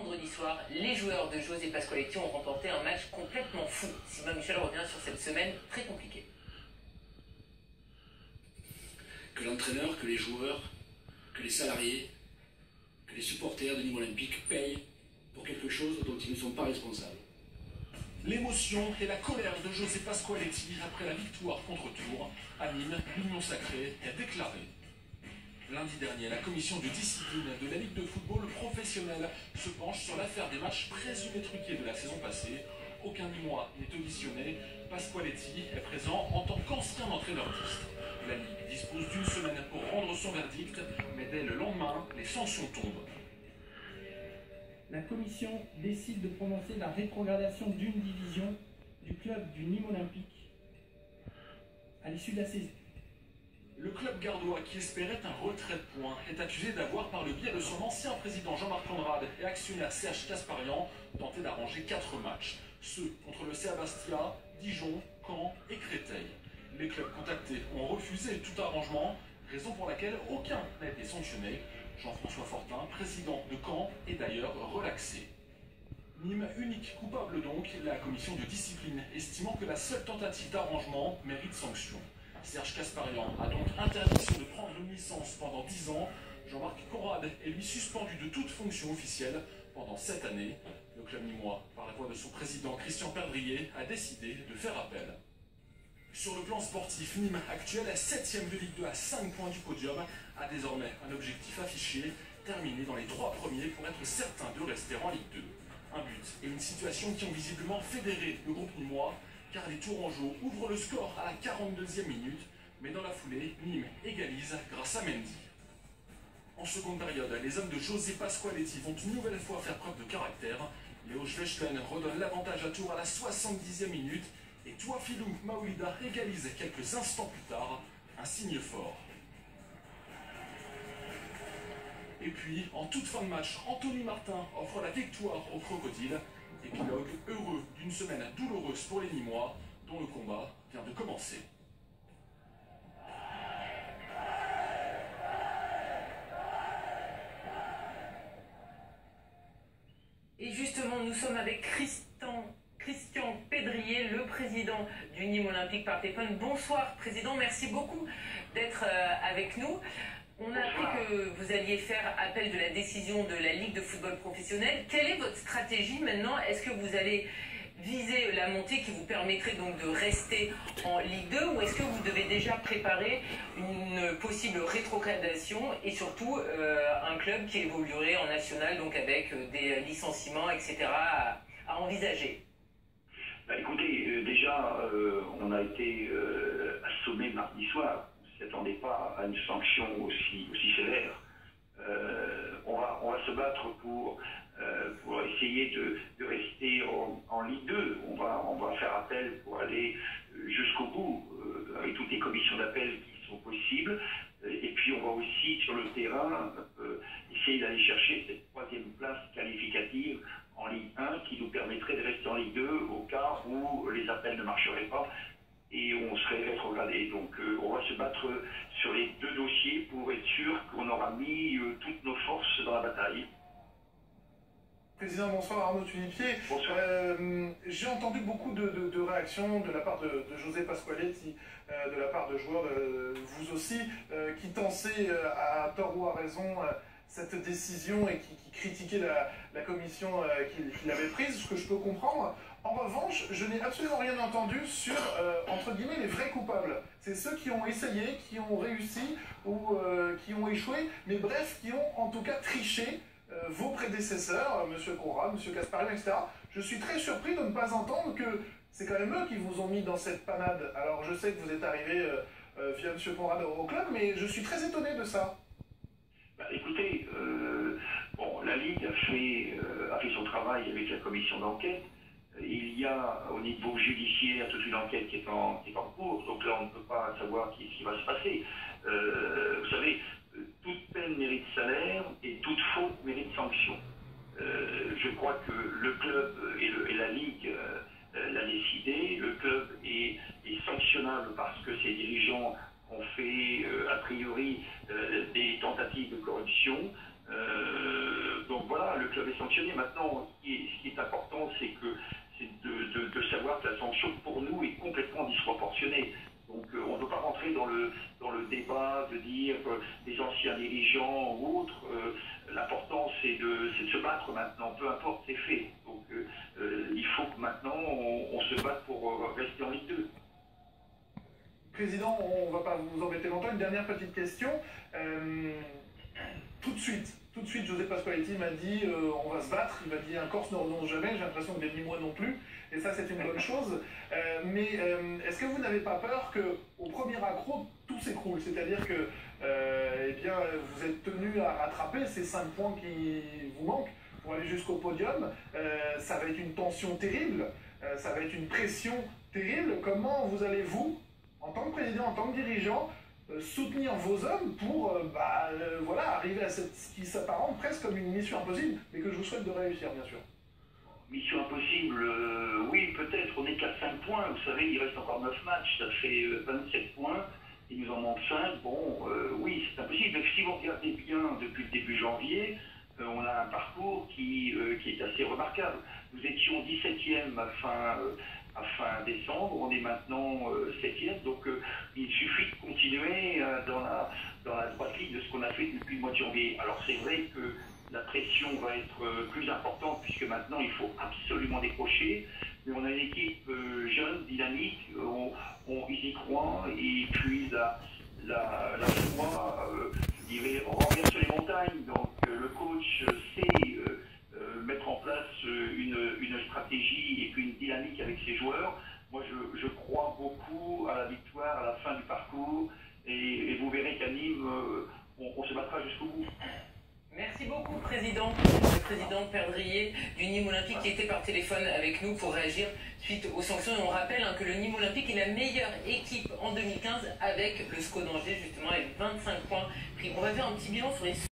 Vendredi soir, les joueurs de José Pasqualetti ont remporté un match complètement fou. Sylvain Michel revient sur cette semaine très compliquée. Que l'entraîneur, que les joueurs, que les salariés, que les supporters de Nîmes Olympique payent pour quelque chose dont ils ne sont pas responsables. L'émotion et la colère de José Pasqualetti après la victoire contre Tours à Nîmes, l'Union sacrée est déclarée. Lundi dernier, la commission de discipline de la Ligue de football professionnelle se penche sur l'affaire des matchs présumés truqués de la saison passée. Aucun Nîmois n'est auditionné. Pasqualetti est présent en tant qu'ancien entraîneur d'Istres. La Ligue dispose d'une semaine pour rendre son verdict, mais dès le lendemain, les sanctions tombent. La commission décide de prononcer la rétrogradation d'une division du club du Nîmes Olympique à l'issue de la saison. Le club gardois, qui espérait un retrait de points, est accusé d'avoir, par le biais de son ancien président Jean-Marc Conrad et actionnaire Serge Kasparian, tenté d'arranger 4 matchs. Ceux contre le CA Bastia, Dijon, Caen et Créteil. Les clubs contactés ont refusé tout arrangement, raison pour laquelle aucun n'a été sanctionné. Jean-François Fortin, président de Caen, est d'ailleurs relaxé. Nîmes unique coupable donc, la commission de discipline estimant que la seule tentative d'arrangement mérite sanction. Serge Kasparian a donc interdiction de prendre une licence pendant 10 ans. Jean-Marc Conrad est lui suspendu de toute fonction officielle pendant 7 années. Le club nîmois, par la voix de son président Christian Perdrier, a décidé de faire appel. Sur le plan sportif, Nîmes, actuel à 7e de Ligue 2 à 5 points du podium, a désormais un objectif affiché, terminer dans les 3 premiers pour être certain de rester en Ligue 2. Un but et une situation qui ont visiblement fédéré le groupe nîmois, car les Tourangeaux ouvrent le score à la 42e minute, mais dans la foulée, Nîmes égalise grâce à Mendy. En seconde période, les hommes de José Pasqualetti vont une nouvelle fois faire preuve de caractère. Léo Schwechlen redonne l'avantage à Tours à la 70e minute, et Touafilou Maouida égalise quelques instants plus tard, un signe fort. Et puis, en toute fin de match, Anthony Martin offre la victoire aux Crocodiles. Épilogue heureux d'une semaine douloureuse pour les Nîmois, dont le combat vient de commencer. Et justement, nous sommes avec Christian Perdrier, le président du Nîmes Olympique par téléphone. Bonsoir, président, merci beaucoup d'être avec nous. On a appris que vous alliez faire appel de la décision de la Ligue de football professionnel. Quelle est votre stratégie maintenant? Est-ce que vous allez viser la montée qui vous permettrait donc de rester en Ligue 2 ou est-ce que vous devez déjà préparer une possible rétrogradation et surtout un club qui évoluerait en national, donc avec des licenciements, etc. à envisager? Écoutez, déjà, on a été assommé mardi soir. On ne s'attendait pas à une sanction aussi sévère. On va se battre pour essayer de rester en Ligue 2. On va faire appel pour aller jusqu'au bout, avec toutes les commissions d'appel qui sont possibles. Et puis on va aussi, sur le terrain, essayer d'aller chercher cette 3e place qualificative en Ligue 1 qui nous permettrait de rester en Ligue 2 au cas où les appels ne marcheraient pas et on serait rétrogradé. Donc on va se battre sur les 2 dossiers pour être sûr qu'on aura mis toutes nos forces dans la bataille. Président, bonsoir, Arnaud Tulipier. Bonsoir. J'ai entendu beaucoup de réactions de la part de José Pasqualetti, de la part de joueurs, vous aussi, qui pensaient à tort ou à raison cette décision et qui critiquaient la commission qu'il avait prise, ce que je peux comprendre. En revanche, je n'ai absolument rien entendu sur, entre guillemets, les vrais coupables. C'est ceux qui ont essayé, qui ont réussi ou qui ont échoué, mais bref, qui ont en tout cas triché vos prédécesseurs, M. Conrad, M. Kasparian, etc. Je suis très surpris de ne pas entendre que c'est quand même eux qui vous ont mis dans cette panade. Alors je sais que vous êtes arrivé via M. Conrad au club, mais je suis très étonné de ça. Écoutez, la Ligue a fait son travail avec la commission d'enquête. Il y a au niveau judiciaire toute une enquête qui est en cours, donc là on ne peut pas savoir ce qui va se passer. Vous savez, toute peine mérite salaire et toute faute mérite sanction. Je crois que le club et la Ligue l'a décidé. Le club est sanctionnable parce que ses dirigeants ont fait a priori des tentatives de corruption. Donc voilà, le club est sanctionné. Maintenant, ce qui est important, c'est de savoir que la sanction pour nous est complètement disproportionnée. Donc on ne peut pas rentrer dans le débat de dire des anciens dirigeants ou autres. L'important c'est de se battre maintenant, peu importe les faits. Donc il faut que maintenant on se batte pour rester en Ligue 2. Président, on ne va pas vous embêter longtemps. Une dernière petite question. Tout de suite, José Pasqualetti m'a dit on va se battre. Il m'a dit un Corse ne renonce jamais. J'ai l'impression que ni moi non plus. Et ça, c'est une bonne chose. Mais est-ce que vous n'avez pas peur qu'au premier accroc, tout s'écroule? C'est-à-dire que eh bien, vous êtes tenu à rattraper ces 5 points qui vous manquent pour aller jusqu'au podium. Ça va être une tension terrible. Ça va être une pression terrible. Comment vous allez, vous, en tant que président, en tant que dirigeant, soutenir vos hommes pour voilà, arriver à ce qui s'apparente presque comme une mission impossible, mais que je vous souhaite de réussir, bien sûr. Mission impossible, oui, peut-être. On n'est qu'à 5 points. Vous savez, il reste encore 9 matchs. Ça fait 27 points. Il nous en manque 5. Bon, oui, c'est impossible. Mais si vous regardez bien depuis le début janvier, on a un parcours qui est assez remarquable. Nous étions 17e à fin décembre, on est maintenant 7e, donc il suffit de continuer dans la droite ligne de ce qu'on a fait depuis le mois de janvier. Alors c'est vrai que la pression va être plus importante puisque maintenant il faut absolument décrocher, mais on a une équipe jeune, dynamique, ils y croient, et puis la foi, je dirais, renverse les montagnes, donc le coach sait mettre en place une stratégie et puis une dynamique avec ses joueurs. Moi, je crois beaucoup à la victoire à la fin du parcours et vous verrez qu'à Nîmes, on se battra jusqu'au bout. Merci beaucoup, Président. Le président Perdrier du Nîmes Olympique qui était par téléphone avec nous pour réagir suite aux sanctions. Et on rappelle que le Nîmes Olympique est la meilleure équipe en 2015 avec le SCO d'Angers, justement, avec 25 points pris. On va faire un petit bilan sur les